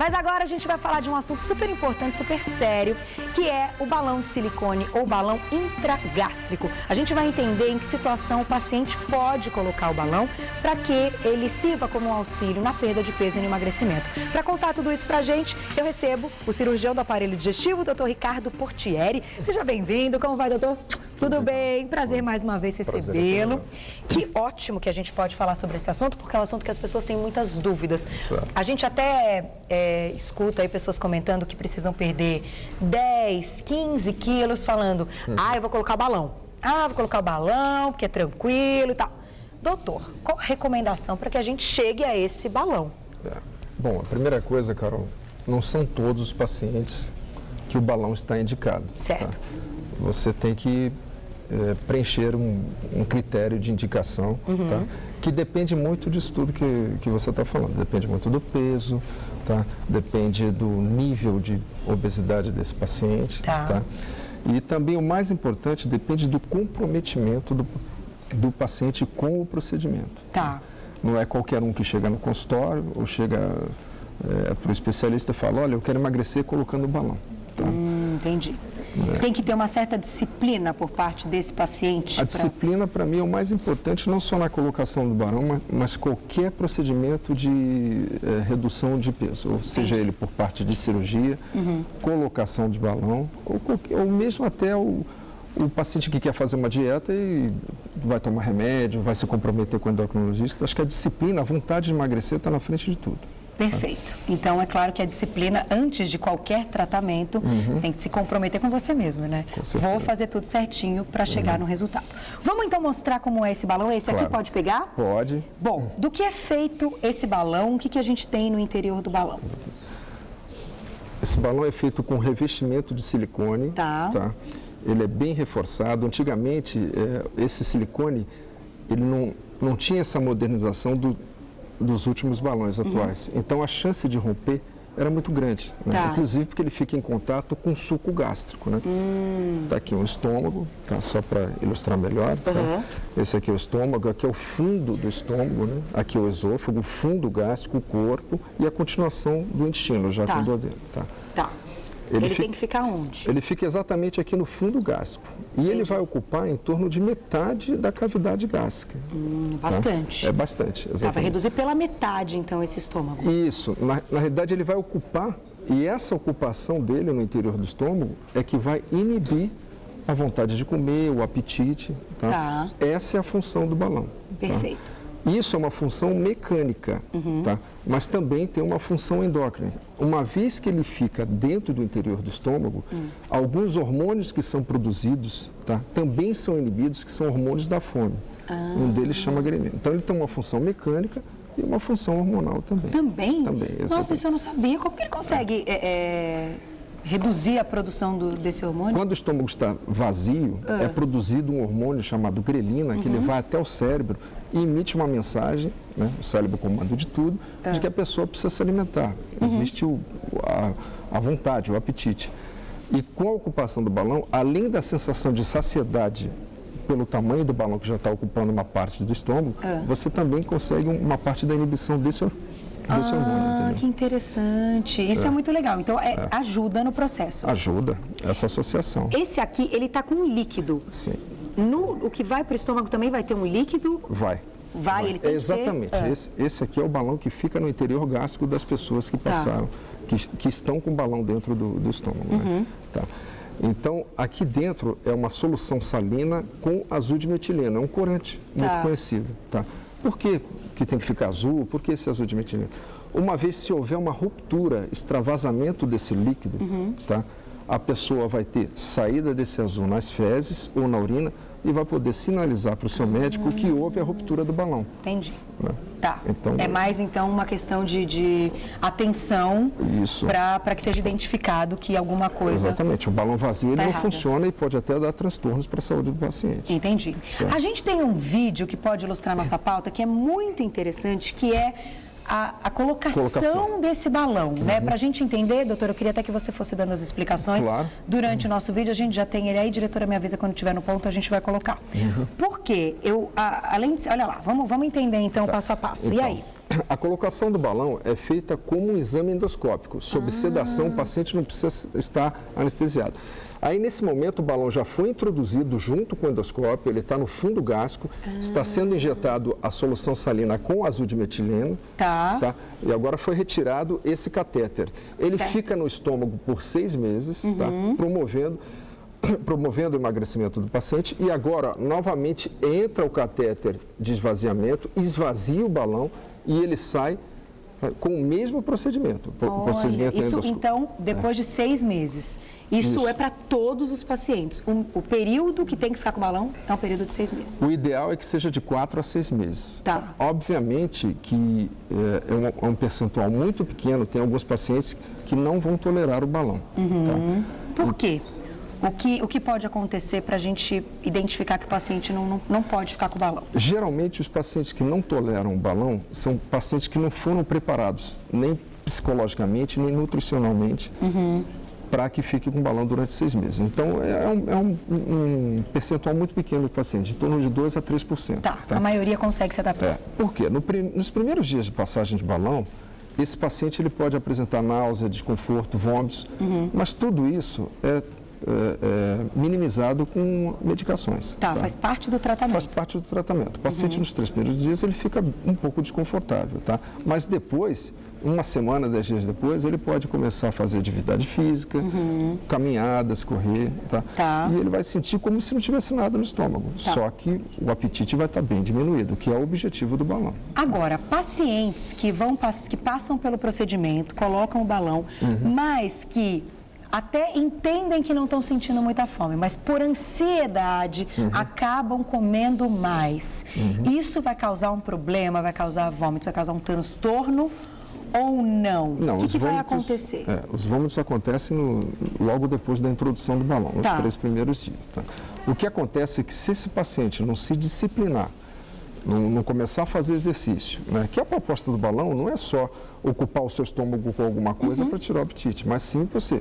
Mas agora a gente vai falar de um assunto super importante, super sério, que é o balão de silicone ou balão intragástrico. A gente vai entender em que situação o paciente pode colocar o balão para que ele sirva como um auxílio na perda de peso e no emagrecimento. Para contar tudo isso pra gente, eu recebo o cirurgião do aparelho digestivo, o Dr. Ricardo Portieri. Seja bem-vindo. Como vai, doutor? Tudo bem? Prazer mais uma vez recebê-lo. Que ótimo que a gente pode falar sobre esse assunto, porque é um assunto que as pessoas têm muitas dúvidas. Certo. A gente até escuta aí pessoas comentando que precisam perder 10, 15 quilos, falando, eu vou colocar balão. Vou colocar o balão, porque é tranquilo e tal. Doutor, qual a recomendação para que a gente chegue a esse balão? Bom, a primeira coisa, Carol, não são todos os pacientes que o balão está indicado. Certo. Tá? Você tem que preencher um critério de indicação, tá? Que depende muito disso tudo que você está falando. Depende muito do peso, tá? Depende do nível de obesidade desse paciente. Tá? E também o mais importante, depende do comprometimento do paciente com o procedimento. Tá. Não é qualquer um que chega no consultório ou chega para o especialista e fala, olha, eu quero emagrecer colocando o balão. Tá? Entendi. Tem que ter uma certa disciplina por parte desse paciente? A disciplina, para mim, é o mais importante, não só na colocação do balão, mas qualquer procedimento de redução de peso, ou seja ele por parte de cirurgia, colocação de balão, ou mesmo até o paciente que quer fazer uma dieta e vai tomar remédio, vai se comprometer com o endocrinologista. Acho que a disciplina, a vontade de emagrecer está na frente de tudo. Perfeito. Então, é claro que a disciplina, antes de qualquer tratamento, você tem que se comprometer com você mesmo, né? Vou fazer tudo certinho para chegar no resultado. Vamos então mostrar como é esse balão? Esse aqui pode pegar? Pode. Bom, do que é feito esse balão? O que a gente tem no interior do balão? Esse balão é feito com revestimento de silicone. Tá. Ele é bem reforçado. Antigamente, esse silicone, ele não tinha essa modernização dos últimos balões atuais. Então, a chance de romper era muito grande, né? Inclusive porque ele fica em contato com o suco gástrico, né? Tá aqui um estômago, tá? Só para ilustrar melhor. Tá? Esse aqui é o estômago, aqui é o fundo do estômago, né? Aqui é o esôfago, o fundo gástrico, o corpo e a continuação do intestino, já com o duodeno. Tá. Ele tem que ficar onde? Ele fica exatamente aqui no fundo gástrico. E ele vai ocupar em torno de metade da cavidade gástrica. Bastante. Tá? É bastante, exatamente. Vai reduzir pela metade, então, esse estômago. Isso. Na realidade, ele vai ocupar, e essa ocupação dele no interior do estômago é que vai inibir a vontade de comer, o apetite. Tá? Essa é a função do balão. Perfeito. Tá? Isso é uma função mecânica, tá? Mas também tem uma função endócrina. Uma vez que ele fica dentro do interior do estômago, alguns hormônios que são produzidos, tá? Também são inibidos, que são hormônios da fome. Um deles chama grelina. Então, ele tem uma função mecânica e uma função hormonal também. Também? Também, exatamente. Nossa, isso eu não sabia. Como que ele consegue reduzir a produção desse hormônio? Quando o estômago está vazio, é produzido um hormônio chamado grelina, que ele vai até o cérebro e emite uma mensagem, né, o cérebro comanda de tudo, de que a pessoa precisa se alimentar. Existe a vontade, o apetite. E com a ocupação do balão, além da sensação de saciedade pelo tamanho do balão que já está ocupando uma parte do estômago, você também consegue uma parte da inibição desse hormônio. Entendeu? Que interessante. Isso é muito legal. Então, ajuda no processo. Ajuda, essa associação. Esse aqui, ele está com um líquido. Sim. O que vai para o estômago também vai ter um líquido? Vai. Ele tem exatamente. que ser... Esse aqui é o balão que fica no interior gástrico das pessoas que passaram, que estão com o balão dentro do estômago. Né? Tá. Então, aqui dentro é uma solução salina com azul de metileno. É um corante muito conhecido. Tá? Por que tem que ficar azul? Por que esse azul de metileno? Uma vez se houver uma ruptura, extravasamento desse líquido, tá? A pessoa vai ter saída desse azul nas fezes ou na urina e vai poder sinalizar para o seu médico que houve a ruptura do balão. Entendi. Né? Tá. Então, é mais, então, uma questão de atenção para que seja identificado que alguma coisa... Exatamente. O balão vazio ele não errada. Funciona e pode até dar transtornos para a saúde do paciente. Entendi. Certo. A gente tem um vídeo que pode ilustrar nossa pauta que é muito interessante, que é a colocação desse balão, né? Para a gente entender, doutora, eu queria até que você fosse dando as explicações durante o nosso vídeo. A gente já tem ele aí, diretora, me avisa quando estiver no ponto, a gente vai colocar. Porque além de... Olha lá, vamos entender então passo a passo. Então, e aí? A colocação do balão é feita como um exame endoscópico. Sob sedação, o paciente não precisa estar anestesiado. Aí, nesse momento, o balão já foi introduzido junto com o endoscópio, ele está no fundo gástrico, está sendo injetado a solução salina com azul de metileno, tá? E agora foi retirado esse catéter. Ele fica no estômago por 6 meses, tá? Promovendo o emagrecimento do paciente, e agora, novamente, entra o catéter de esvaziamento, esvazia o balão e ele sai com o mesmo procedimento. Olha, procedimento isso, então, depois de 6 meses. Isso é para todos os pacientes. O período que tem que ficar com o balão é um período de 6 meses. O ideal é que seja de 4 a 6 meses. Tá. Obviamente que é um percentual muito pequeno, tem alguns pacientes que não vão tolerar o balão. Tá? Por quê? O que pode acontecer para a gente identificar que o paciente não pode ficar com o balão? Geralmente, os pacientes que não toleram o balão são pacientes que não foram preparados, nem psicologicamente, nem nutricionalmente, para que fique com o balão durante 6 meses. Então, é um percentual muito pequeno de pacientes, em torno de 2 a 3%. Tá, a maioria consegue se adaptar. Por quê? Nos primeiros dias de passagem de balão, esse paciente ele pode apresentar náusea, desconforto, vômitos, mas tudo isso é minimizado com medicações. Tá, faz parte do tratamento. Faz parte do tratamento. O paciente, nos 3 primeiros dias, ele fica um pouco desconfortável, tá? Mas depois, 1 semana, 10 dias depois, ele pode começar a fazer atividade física, caminhadas, correr, tá? E ele vai sentir como se não tivesse nada no estômago. Só que o apetite vai estar bem diminuído, que é o objetivo do balão. Agora, pacientes que passam pelo procedimento, colocam o balão, mas que até entendem que não estão sentindo muita fome, mas por ansiedade acabam comendo mais. Isso vai causar um problema, vai causar vômitos, vai causar um transtorno ou não? Não, o que vai acontecer? Os vômitos acontecem logo depois da introdução do balão, nos 3 primeiros dias. Tá? O que acontece é que se esse paciente não se disciplinar, não começar a fazer exercício, né? Que a proposta do balão não é só ocupar o seu estômago com alguma coisa para tirar o apetite, mas sim você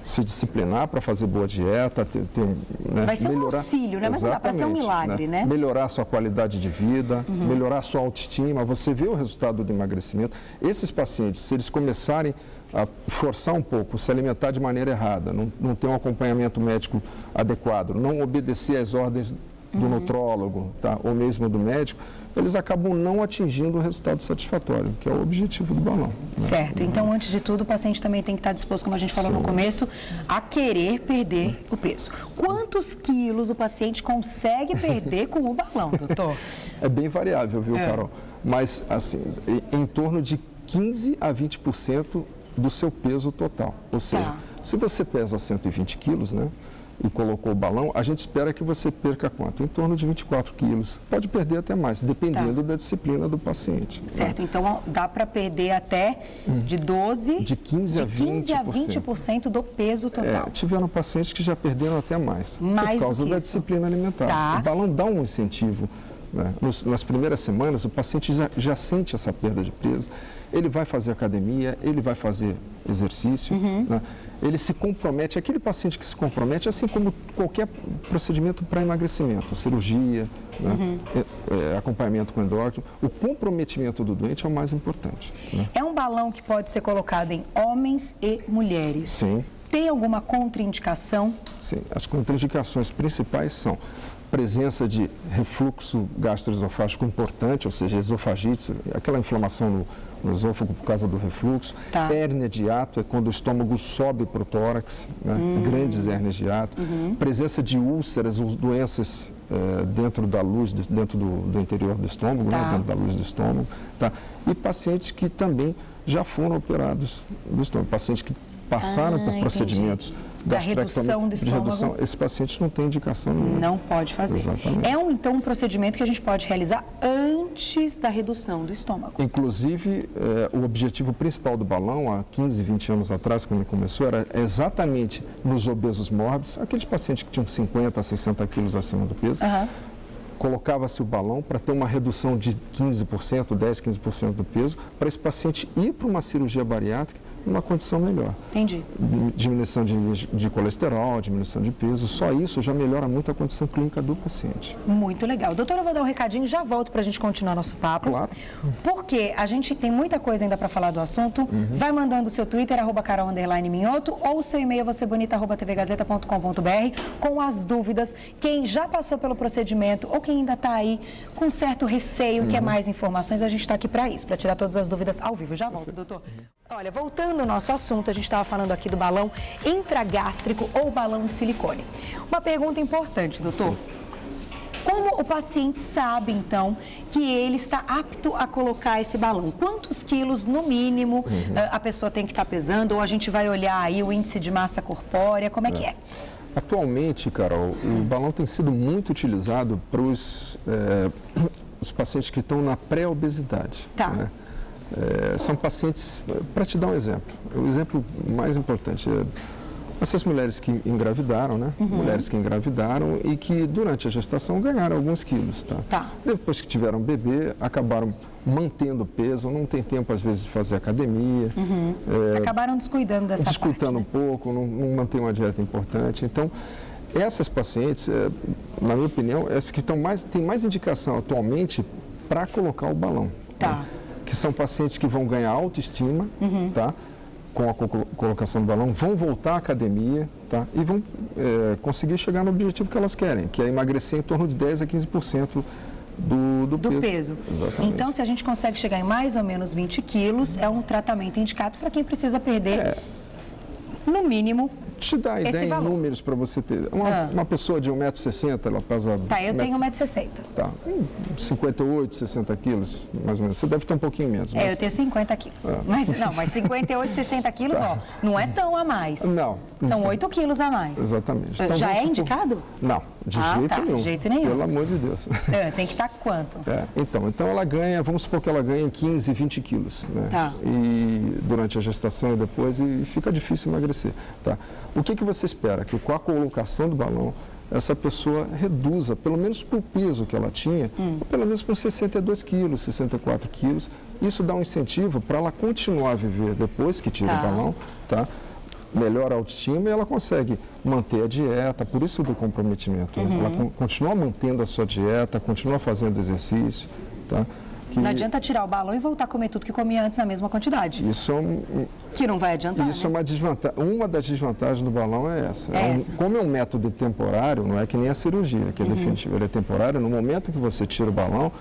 se disciplinar para fazer boa dieta, né? Vai ser um auxílio, né? Mas não dá para ser um milagre, né? Melhorar a sua qualidade de vida, melhorar a sua autoestima, você vê o resultado do emagrecimento. Esses pacientes, se eles começarem a forçar um pouco, se alimentar de maneira errada, não ter um acompanhamento médico adequado, não obedecer às ordens do nutrólogo, tá? Ou mesmo do médico, eles acabam não atingindo o resultado satisfatório, que é o objetivo do balão. Né? Certo. Então, antes de tudo, o paciente também tem que estar disposto, como a gente falou no começo, a querer perder o peso. Quantos quilos o paciente consegue perder com o balão, doutor? É bem variável, viu, Carol? Mas, assim, em torno de 15 a 20% do seu peso total. Ou seja, se você pesa 120 quilos, né? E colocou o balão, a gente espera que você perca quanto? Em torno de 24 quilos. Pode perder até mais, dependendo da disciplina do paciente. Certo, então dá para perder até de 12... De 15 a 20% do peso total. Tiveram pacientes que já perderam até mais por causa da disciplina alimentar. O balão dá um incentivo. Né? Nas primeiras semanas, o paciente já sente essa perda de peso. Ele vai fazer academia, ele vai fazer exercício, né? Ele se compromete, aquele paciente que se compromete, assim como qualquer procedimento para emagrecimento, cirurgia, né? Acompanhamento com endócrino, o comprometimento do doente é o mais importante. Né? É um balão que pode ser colocado em homens e mulheres? Sim. Tem alguma contraindicação? Sim, as contraindicações principais são presença de refluxo gastroesofágico importante, ou seja, esofagite, aquela inflamação no esôfago por causa do refluxo. Hérnia de hiato é quando o estômago sobe para o tórax, né? Grandes hérnias de hiato. Presença de úlceras ou doenças dentro da luz, dentro do interior do estômago, né? Dentro da luz do estômago. Tá? E pacientes que também já foram operados do estômago, pacientes que passaram por procedimentos redução do estômago. Esse paciente não tem indicação nenhuma. Não pode fazer. Exatamente. Então um procedimento que a gente pode realizar antes da redução do estômago. Inclusive, o objetivo principal do balão, há 15, 20 anos atrás, quando ele começou, era exatamente nos obesos mórbidos, aqueles pacientes que tinham 50 a 60 quilos acima do peso, colocava-se o balão para ter uma redução de 15%, 10, 15% do peso, para esse paciente ir para uma cirurgia bariátrica numa condição melhor. Entendi. Diminuição de colesterol, diminuição de peso, só isso já melhora muito a condição clínica do paciente. Muito legal. Doutor, eu vou dar um recadinho e já volto para a gente continuar nosso papo. Claro. Porque a gente tem muita coisa ainda para falar do assunto. Vai mandando o seu Twitter, @Carol_Minhoto, ou o seu e-mail, vocebonita@tvgazeta.com.br, com as dúvidas. Quem já passou pelo procedimento ou quem ainda está aí com certo receio, quer mais informações, a gente está aqui para isso, para tirar todas as dúvidas ao vivo. Já volto, doutor. Olha, voltando ao nosso assunto, a gente estava falando aqui do balão intragástrico ou balão de silicone. Uma pergunta importante, doutor. Sim. Como o paciente sabe, então, que ele está apto a colocar esse balão? Quantos quilos, no mínimo, a pessoa tem que estar pesando? Ou a gente vai olhar aí o índice de massa corpórea? Como é que é? Atualmente, Carol, o balão tem sido muito utilizado para os pacientes que estão na pré-obesidade. Tá. Né? São pacientes, para te dar um exemplo, o exemplo mais importante é essas mulheres que engravidaram, né? Mulheres que engravidaram e que durante a gestação ganharam alguns quilos, tá? Tá. Depois que tiveram bebê, acabaram mantendo peso, não tem tempo às vezes de fazer academia. Acabaram descuidando dessa descuidando parte, um pouco, não mantém uma dieta importante. Então, essas pacientes, na minha opinião, essas que têm mais indicação atualmente para colocar o balão. Tá. Né? Que são pacientes que vão ganhar autoestima, tá? Com a colocação do balão, vão voltar à academia, tá? E vão conseguir chegar no objetivo que elas querem, que é emagrecer em torno de 10 a 15% do peso. Exatamente. Então, se a gente consegue chegar em mais ou menos 20 quilos, é um tratamento indicado para quem precisa perder, no mínimo, te dá a ideia em números para você ter. Uma pessoa de 1,60 m, ela pesa... Tá, eu tenho 1,60 m. Tá, 58, 60 quilos, mais ou menos. Você deve ter um pouquinho menos. Mas... eu tenho 50 quilos. Mas 58, 60 quilos, ó, não é tão a mais. Não. São 8 quilos a mais. Exatamente. Então, já é indicado? Não, de jeito nenhum. De jeito nenhum. Pelo amor de Deus. Tem que estar quanto? Então ela ganha, vamos supor que ela ganha 15, 20 quilos, né? Tá. E durante a gestação e depois, e fica difícil emagrecer, tá? O que você espera? Que com a colocação do balão, essa pessoa reduza, pelo menos para o peso que ela tinha, pelo menos para 62 quilos, 64 quilos. Isso dá um incentivo para ela continuar a viver depois que tira o balão, tá? Melhora a autoestima e ela consegue manter a dieta, por isso do comprometimento. Né? Ela continua mantendo a sua dieta, continua fazendo exercício, tá? Não adianta tirar o balão e voltar a comer tudo que comia antes na mesma quantidade. Isso que não vai adiantar, Isso é uma desvantagem. Uma das desvantagens do balão é essa. Essa. Como é um método temporário, não é que nem a cirurgia, que é definitivo, ele é temporário. No momento que você tira o balão,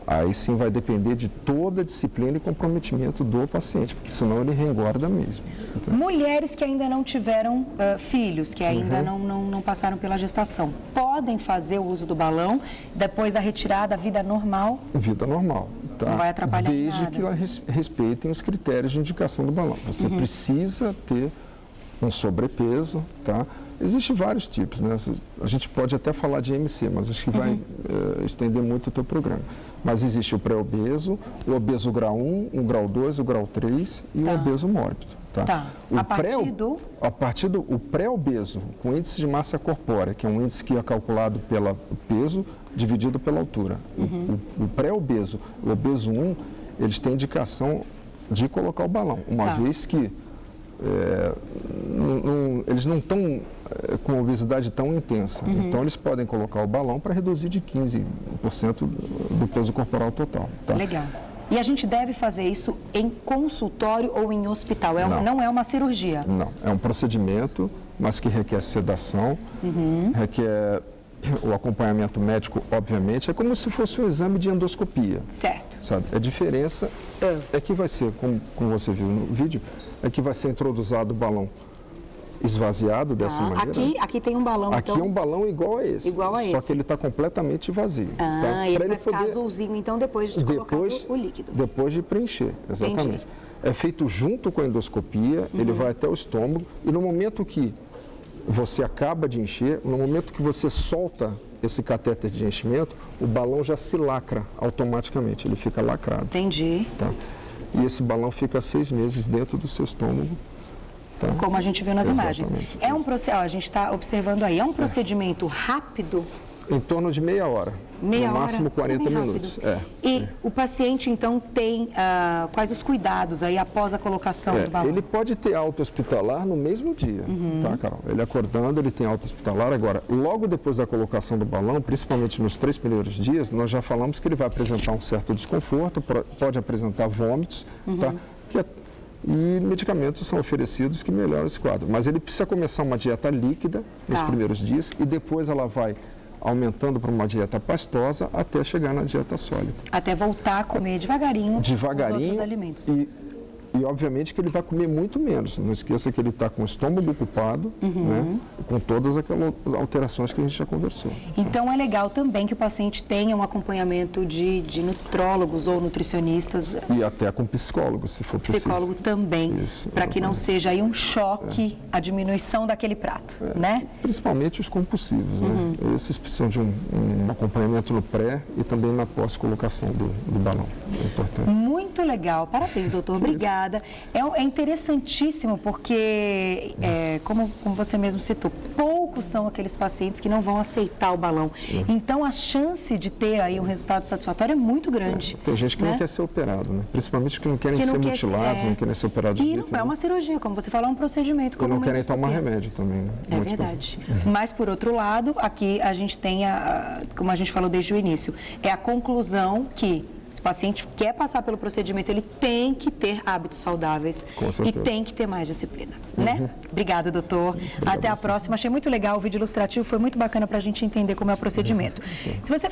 aí sim vai depender de toda a disciplina e comprometimento do paciente, porque senão ele reengorda mesmo. Então, mulheres que ainda não tiveram filhos, que ainda não passaram pela gestação, podem fazer o uso do balão depois da retirada, vida normal? Vida normal. Tá? Não vai atrapalhar desde nada. que ela respeitem os critérios de indicação do balão. Você precisa ter um sobrepeso, tá? Existem vários tipos, né? A gente pode até falar de MC, mas acho que vai estender muito o teu programa. Mas existe o pré-obeso, o obeso grau 1, o grau 2, o grau 3 e o obeso mórbido. Tá? A partir do pré-obeso, com índice de massa corpórea, que é um índice que é calculado pelo peso dividido pela altura. O pré-obeso, o obeso 1, eles têm indicação de colocar o balão, uma vez que eles não estão com obesidade tão intensa. Então, eles podem colocar o balão para reduzir de 15% do peso corporal total. Tá? Legal. E a gente deve fazer isso em consultório ou em hospital? Não é uma cirurgia? Não, é um procedimento, mas que requer sedação, requer o acompanhamento médico, obviamente. É como se fosse um exame de endoscopia. Certo. Sabe? A diferença é que vai ser, como você viu no vídeo, é que vai ser introduzido o balão esvaziado dessa maneira. Aqui tem um balão. Aqui é um balão igual a esse. Só que ele está completamente vazio. Tá? Ele vai ficar azulzinho, então, depois de colocar o líquido. Depois de preencher, exatamente. Entendi. É feito junto com a endoscopia, ele vai até o estômago e no momento que você acaba de encher, no momento que você solta esse catéter de enchimento, o balão já se lacra automaticamente, ele fica lacrado. Entendi. Tá? E esse balão fica 6 meses dentro do seu estômago. Tá? Como a gente viu nas imagens. Exatamente. A gente está observando aí, é um procedimento rápido? Em torno de meia hora. Meia no máximo hora, 40 bem minutos. E o paciente, então, tem quais os cuidados aí após a colocação do balão? Ele pode ter alta hospitalar no mesmo dia, tá, Carol? Ele acordando, ele tem alta hospitalar. Agora, logo depois da colocação do balão, principalmente nos 3 primeiros dias, nós já falamos que ele vai apresentar um certo desconforto, pode apresentar vômitos, tá? E medicamentos são oferecidos que melhoram esse quadro. Mas ele precisa começar uma dieta líquida nos primeiros dias e depois ela vai aumentando para uma dieta pastosa até chegar na dieta sólida. Até voltar a comer devagarinho os outros alimentos. E obviamente que ele vai comer muito menos. Não esqueça que ele está com o estômago ocupado, né, com todas aquelas alterações que a gente já conversou. Então é legal também que o paciente tenha um acompanhamento de nutrólogos ou nutricionistas. E até com psicólogo, se for preciso. Psicólogo também, para que não seja aí um choque a diminuição daquele prato, né? Principalmente os compulsivos, né? Esses precisam de um acompanhamento no pré e também na pós-colocação do balão. É importante. Muito legal, parabéns, doutor. Obrigada. É interessantíssimo porque, como você mesmo citou, poucos são aqueles pacientes que não vão aceitar o balão. Então, a chance de ter aí um resultado satisfatório é muito grande. Tem gente que não quer ser operado, né? Principalmente que não querem ser mutilados, não querem ser operados de jeito nenhum. É uma cirurgia, como você falou, é um procedimento. E não querem tomar remédio também, né? É verdade. Mas, por outro lado, aqui a gente tem, como a gente falou desde o início, é a conclusão que se o paciente quer passar pelo procedimento, ele tem que ter hábitos saudáveis e tem que ter mais disciplina, né? Obrigada, doutor. Até a próxima. Achei muito legal o vídeo ilustrativo, foi muito bacana para a gente entender como é o procedimento. Se você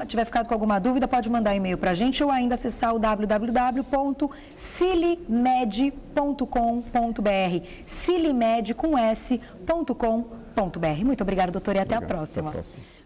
tiver ficado com alguma dúvida, pode mandar e-mail para a gente ou ainda acessar o www.cilimed.com.br, cilimed com s.com.br. Muito obrigada, doutor, e até a próxima. Até a próxima.